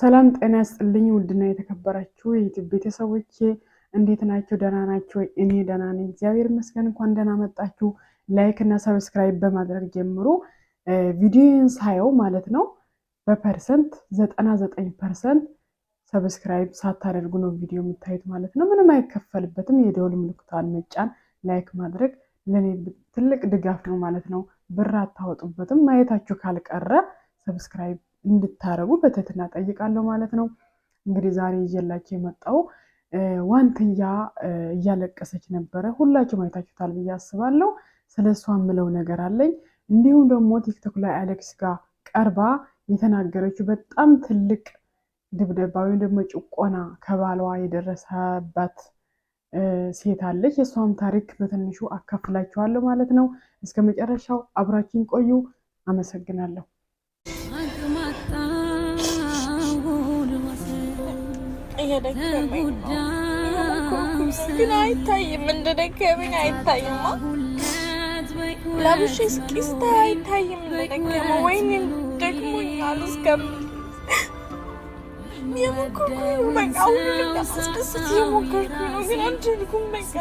ሰላም ጤና ይስጥልኝ ውድና የተከበራችሁ የዩቲዩብ ቤተሰቦቼ እንዴት ናችሁ? ደህና ናችሁ? እኔ ደህና ነኝ፣ እግዚአብሔር ይመስገን። እንኳን ደህና መጣችሁ። ላይክ እና ሰብስክራይብ በማድረግ ጀምሩ። ቪዲዮን ሳየው ማለት ነው በፐርሰንት 99% ሰብስክራይብ ሳታደርጉ ነው ቪዲዮ የምታዩት ማለት ነው። ምንም አይከፈልበትም። የደወል ምልክቷን መጫን ላይክ ማድረግ ለኔ ትልቅ ድጋፍ ነው ማለት ነው። ብር አታወጡበትም። ማየታችሁ ካልቀረ ሰብስክራይብ እንድታረጉ በትህትና ጠይቃለሁ ማለት ነው። እንግዲህ ዛሬ ይዤላችሁ የመጣው ዋንትያ እያለቀሰች ነበረ። ሁላችሁም አይታችሁታል ብዬ አስባለሁ። ስለሷ የምለው ነገር አለኝ። እንዲሁም ደግሞ ቲክቶክ ላይ አሌክስ ጋር ቀርባ የተናገረችው በጣም ትልቅ ድብደባ ወይም ደግሞ ጭቆና ከባሏ የደረሰባት ሴት አለች። የሷም ታሪክ በትንሹ አካፍላችኋለሁ ማለት ነው። እስከ መጨረሻው አብራችን ቆዩ። አመሰግናለሁ። ግን አይታይም፣ እንደደከመኝ አይታይማ። ለብሼ ስቂስታ አይታይም እንደደከመ። ወይኔ ደክሞኛል እስከምል የሞከርኩ ነው። በቃ ሁሉ ለማስደሰት የሞከርኩ ነው፣ ግን አልቻልኩም። በቃ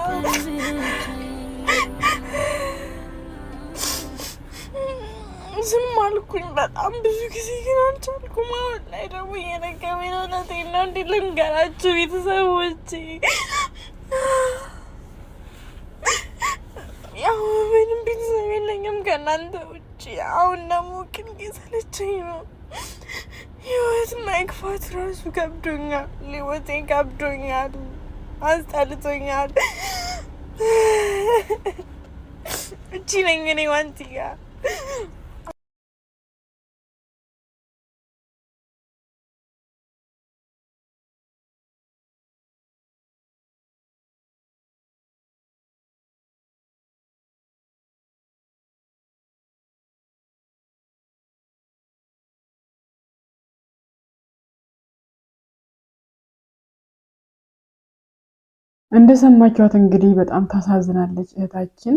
ዝም አልኩኝ በጣም ብዙ ጊዜ፣ ግን አልቻልኩም። አሁን ላይ ደግሞ እየደከመኝ ነው። እውነቴን ነው። እንዴት ልንገራችሁ ቤተሰቦቼ? ያው ምንም ቤተሰብ የለኝም ከእናንተ ውጭ። አሁን ደግሞ ግን እየሰለቸኝ ነው። ህይወት መግፋት ራሱ ከብዶኛል። ህይወቴ ከብዶኛል፣ አስጠልቶኛል። እቺ ነኝ እኔ ዋንትያ። እንደሰማችኋት እንግዲህ በጣም ታሳዝናለች እህታችን።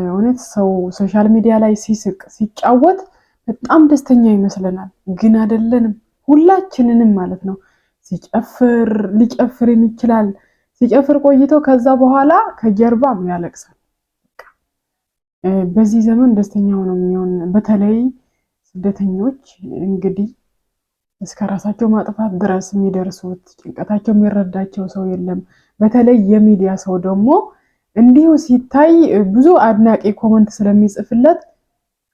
እውነት ሰው ሶሻል ሚዲያ ላይ ሲስቅ ሲጫወት በጣም ደስተኛ ይመስለናል፣ ግን አይደለንም። ሁላችንንም ማለት ነው። ሲጨፍር ሊጨፍርን ይችላል። ሲጨፍር ቆይቶ ከዛ በኋላ ከጀርባም ያለቅሳል። በዚህ ዘመን ደስተኛ ሆነው የሚሆን በተለይ ስደተኞች እንግዲህ እስከ ራሳቸው ማጥፋት ድረስ የሚደርሱት፣ ጭንቀታቸው የሚረዳቸው ሰው የለም። በተለይ የሚዲያ ሰው ደግሞ እንዲሁ ሲታይ ብዙ አድናቂ ኮመንት ስለሚጽፍለት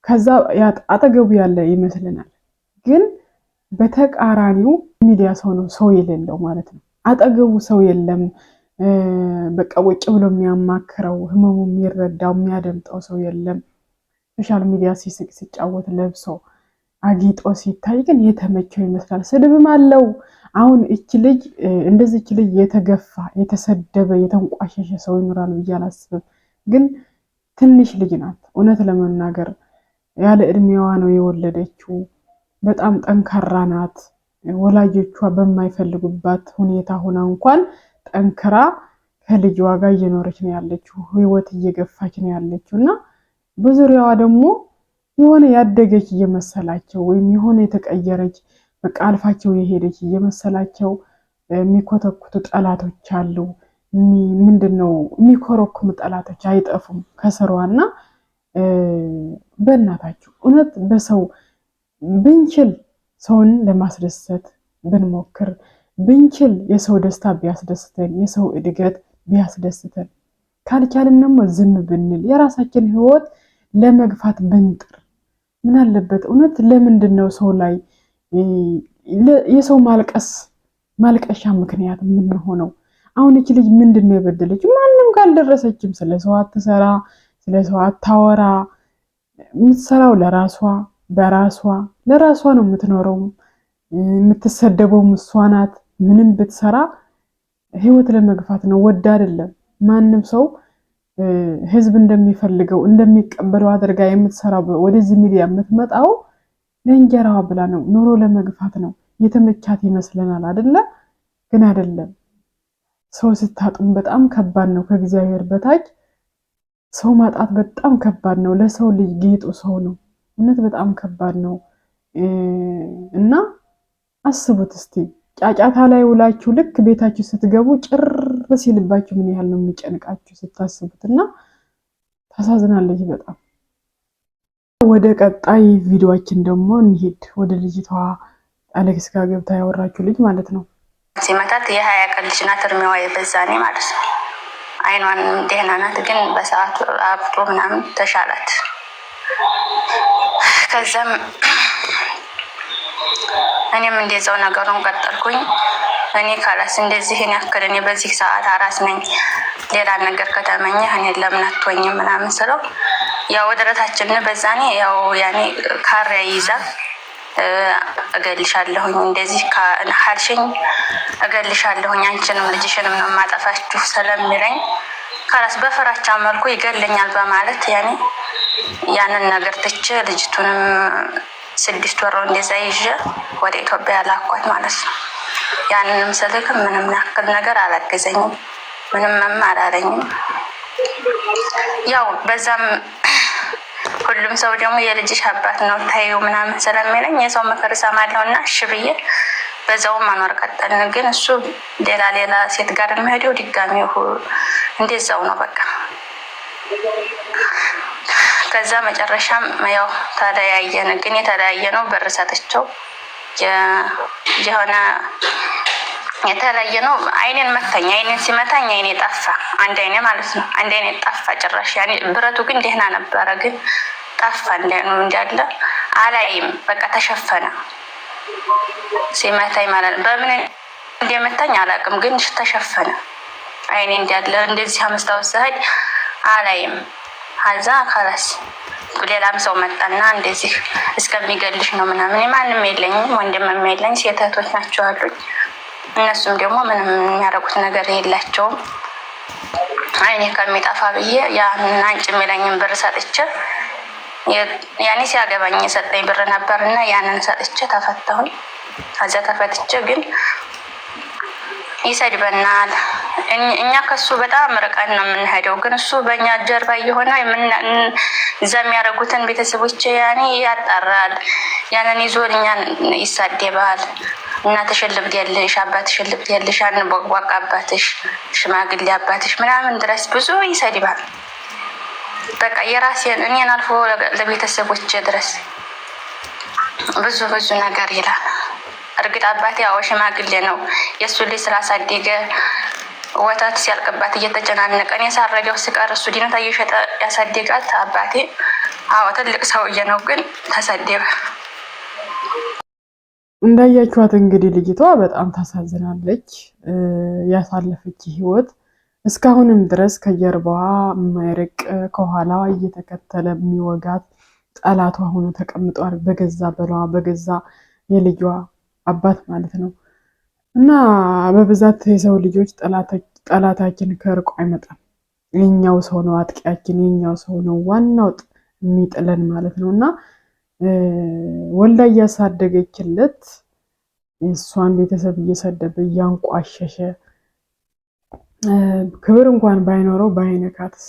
ከዛ አጠገቡ ያለ ይመስለናል። ግን በተቃራኒው ሚዲያ ሰው ነው ሰው የሌለው ማለት ነው። አጠገቡ ሰው የለም። በቃ ወጭ ብሎ የሚያማክረው፣ ህመሙ የሚረዳው የሚያደምጠው ሰው የለም። ሶሻል ሚዲያ ሲስቅ ሲጫወት ለብሶ አጊጦ ሲታይ ግን የተመቸው ይመስላል። ስድብም አለው። አሁን እቺ ልጅ እንደዚች ልጅ የተገፋ የተሰደበ የተንቋሸሸ ሰው ይኖራል ብዬ አላስብም። ግን ትንሽ ልጅ ናት። እውነት ለመናገር ያለ እድሜዋ ነው የወለደችው። በጣም ጠንካራ ናት። ወላጆቿ በማይፈልጉባት ሁኔታ ሆና እንኳን ጠንክራ ከልጅ ዋጋ እየኖረች ነው ያለችው። ህይወት እየገፋች ነው ያለችው እና በዙሪያዋ ደግሞ የሆነ ያደገች እየመሰላቸው ወይም የሆነ የተቀየረች በቃ አልፋቸው የሄደች እየመሰላቸው የሚኮተኩቱ ጠላቶች አሉ። ምንድነው የሚኮረኩሙ ጠላቶች አይጠፉም ከስሯና በእናታችሁ እውነት በሰው ብንችል ሰውን ለማስደሰት ብንሞክር ብንችል የሰው ደስታ ቢያስደስተን፣ የሰው እድገት ቢያስደስተን፣ ካልቻልን ደግሞ ዝም ብንል የራሳችን ህይወት ለመግፋት ብንጥር ምን አለበት? እውነት ለምንድን ነው ሰው ላይ የሰው ማልቀሻ ምክንያት የምንሆነው? አሁን እቺ ልጅ ምንድነው የበደለች? ማንም ካልደረሰችም ስለ ሰው አትሰራ፣ ስለ ሰው አታወራ። የምትሰራው ለራሷ በራሷ ለራሷ ነው የምትኖረው። የምትሰደበው እሷ ናት። ምንም ብትሰራ ህይወት ለመግፋት ነው፣ ወዳ አይደለም። ማንም ሰው ህዝብ እንደሚፈልገው እንደሚቀበለው አድርጋ የምትሰራው ወደዚህ ሚዲያ የምትመጣው ለእንጀራዋ ብላ ነው፣ ኑሮ ለመግፋት ነው። የተመቻት ይመስለናል አይደለ? ግን አይደለም። ሰው ስታጡም በጣም ከባድ ነው። ከእግዚአብሔር በታች ሰው ማጣት በጣም ከባድ ነው። ለሰው ልጅ ጌጡ ሰው ነው። እውነት በጣም ከባድ ነው እና አስቡት እስቲ ጫጫታ ላይ ውላችሁ ልክ ቤታችሁ ስትገቡ ጭር ሲልባችሁ ምን ያህል ነው የሚጨንቃችሁ ስታስቡት። እና ታሳዝናለች በጣም። ወደ ቀጣይ ቪዲዮአችን ደግሞ እንሂድ። ወደ ልጅቷ አሌክስ ጋር ገብታ ያወራችሁ ልጅ ማለት ነው። ሲመታት የ20 ቀን ልጅ ናት። እድሜዋ የበዛኔ ማለት ነው። አይኗን ደህና ናት፣ ግን በሰዓቱ አብጦ ምናምን ተሻላት። ከዛም እኔም እንደዛው ነገሩን ቀጠልኩኝ። እኔ ካላስ እንደዚህን ያክል እኔ በዚህ ሰዓት አራስ ነኝ፣ ሌላ ነገር ከተመኘህ እኔ ለምን አትወኝም ምናምን ስለው ያው ደረታችን በዛኔ ያው ያኔ ካሪያ ይይዛል እገልሻለሁኝ እንደዚህ ካልሽኝ እገልሻለሁኝ አንቺንም ልጅሽንም ነው ማጠፋችሁ ስለሚለኝ ካላስ በፍራቻ መልኩ ይገለኛል በማለት ያንን ነገር ትቼ ልጅቱንም 6 ወር እንደዛ ይዤ ወደ ኢትዮጵያ ላኳት ማለት ነው። ያንንም ስልክ ምንም ያክል ነገር አላገዘኝም፣ ምንም አላለኝም። ያው በዛም ሁሉም ሰው ደግሞ የልጅሽ አባት ነው ታዩ ምናምን ስለሚለኝ የሰው ምክር እሰማለሁ እና እሺ ብዬ በዛውም መኖር ቀጠልን። ግን እሱ ሌላ ሴት ጋር የሚሄደው ድጋሚ እንደዛው ነው በቃ። ከዛ መጨረሻም ያው ተለያየን። ግን የተለያየ ነው ብር ሰጥቼው የሆነ የተለያየ ነው። አይኔን መታኝ። አይኔን ሲመታኝ አይኔ ጠፋ፣ አንድ አይኔ ማለት ነው። አንድ አይኔ ጠፋ ጭራሽ። ብረቱ ግን ደህና ነበረ፣ ግን ጠፋ እንዳለ አላይም። በቃ ተሸፈነ ሲመታኝ ማለት ነው። በምን እንደመታኝ አላውቅም፣ ግን ተሸፈነ አይኔ እንዳለ። እንደዚህ መስታወት ስሄድ አላይም። አዛ ካላስ ሌላም ሰው መጣና እንደዚህ እስከሚገልሽ ነው ምናምን። ማንም የለኝም፣ ወንድምም የለኝ፣ ሴት እህቶች ናቸው አሉኝ። እነሱም ደግሞ ምንም የሚያደርጉት ነገር የላቸውም። አይኔ ከሚጠፋ ብዬ ያንን አንጭ የሚለኝን ብር ሰጥቼ ያኔ ሲያገባኝ የሰጠኝ ብር ነበር እና ያንን ሰጥቼ ተፈታሁኝ። ከዛ ተፈትቼ ግን ይሰድበናል። እኛ ከሱ በጣም ርቀን ነው የምንሄደው፣ ግን እሱ በእኛ ጀርባ እየሆነ እዛ የሚያደርጉትን ቤተሰቦች ያጣራል። ያንን ይዞ እኛን ይሳደባል። እናትሽን ልብድ ያለሽ፣ አባትሽን ልብድ ያለሽ፣ አንቦቅቧቅ አባትሽ፣ ሽማግሌ አባትሽ ምናምን ድረስ ብዙ ይሰድባል። በቃ የራሴን እኔን አልፎ ለቤተሰቦች ድረስ ብዙ ነገር ይላል። እርግጥ አባቴ ያው ሽማግሌ ነው። የእሱ ልጅ ስላሳደገ ወተት ሲያልቅባት እየተጨናነቀ እኔ ሳረገው ስቀር እሱ ዲነታ እየሸጠ ያሳደጋት አባቴ። አዎ ትልቅ ሰውዬ ነው፣ ግን ተሰደበ። እንዳያችኋት እንግዲህ ልጅቷ በጣም ታሳዝናለች። ያሳለፈች ህይወት እስካሁንም ድረስ ከጀርባዋ የማይርቅ ከኋላዋ እየተከተለ የሚወጋት ጠላቷ ሆኖ ተቀምጧል። በገዛ በለዋ በገዛ የልጇ አባት ማለት ነው። እና በብዛት የሰው ልጆች ጠላታችን ከርቆ አይመጣም። የኛው ሰው ነው አጥቂያችን፣ የኛው ሰው ነው ዋናው የሚጥለን ማለት ነው። እና ወልዳ እያሳደገችለት እሷን ቤተሰብ እየሰደበ እያንቋሸሸ ክብር እንኳን ባይኖረው ባይነካትስ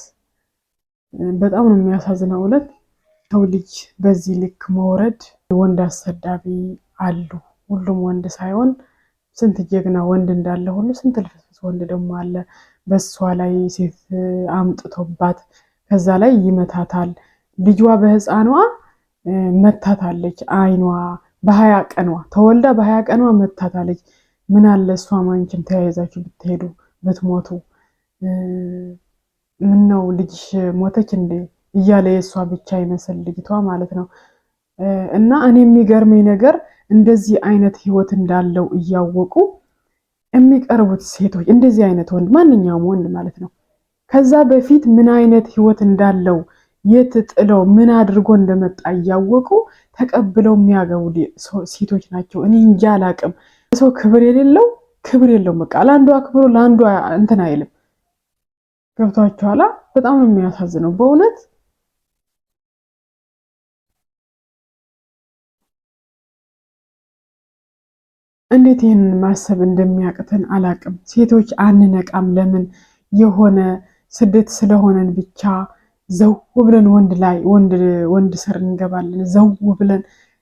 በጣም ነው የሚያሳዝነው። እውነት ሰው ልጅ በዚህ ልክ መውረድ። ወንድ አሰዳቢ አሉ። ሁሉም ወንድ ሳይሆን ስንት ጀግና ወንድ እንዳለ ሁሉ ስንት ልፍስፍስ ወንድ ደግሞ አለ። በሷ ላይ ሴት አምጥቶባት ከዛ ላይ ይመታታል። ልጇ በህፃኗ መታታለች። አይኗ በ20 ቀኗ ተወልዳ በ20 ቀኗ መታታለች። ምን አለ እሷም አንቺም ተያይዛችሁ ብትሄዱ ብትሞቱ። ምን ነው ልጅሽ ሞተች እንዴ እያለ የእሷ ብቻ ይመስል ልጅቷ ማለት ነው። እና እኔ የሚገርመኝ ነገር እንደዚህ አይነት ህይወት እንዳለው እያወቁ የሚቀርቡት ሴቶች፣ እንደዚህ አይነት ወንድ ማንኛውም ወንድ ማለት ነው ከዛ በፊት ምን አይነት ህይወት እንዳለው የት ጥለው ምን አድርጎ እንደመጣ እያወቁ ተቀብለው የሚያገቡ ሴቶች ናቸው። እኔ እንጃ አላቅም። ሰው ክብር የለውም። በቃ ለአንዱ አክብሮ ለአንዱ እንትን አይልም። ገብቷችኋላ? በጣም ነው የሚያሳዝነው በእውነት። እንዴት ይህንን ማሰብ እንደሚያቅተን አላቅም። ሴቶች አንነቃም። ለምን? የሆነ ስደት ስለሆነን ብቻ ዘው ብለን ወንድ ስር እንገባለን። ዘው ብለን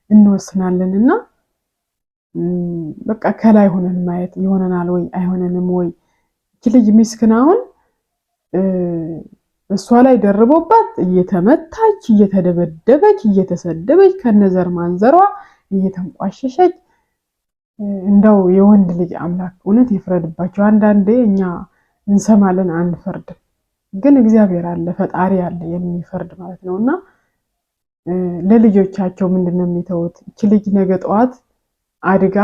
እንወስናለን እና በቃ ከላይ ሆነን ማየት ይሆነናል ወይ አይሆነንም ወይ? እቺ ልጅ ምስኪን አሁን እሷ ላይ ደርቦባት እየተመታች እየተደበደበች እየተሰደበች ከነዘር ማንዘሯ እየተንቋሸሸች እንደው የወንድ ልጅ አምላክ እውነት ይፍረድባቸው። አንዳንዴ እኛ እንሰማለን አንፈርድም፣ ግን እግዚአብሔር አለ ፈጣሪ አለ የሚፈርድ ማለት ነውና ለልጆቻቸው ምንድነው የሚተውት? እቺ ልጅ ነገ ጠዋት አድጋ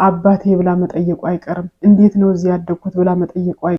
አባቴ ብላ መጠየቁ አይቀርም። እንዴት ነው እዚህ ያደግኩት ብላ መጠየቁ አይቀርም።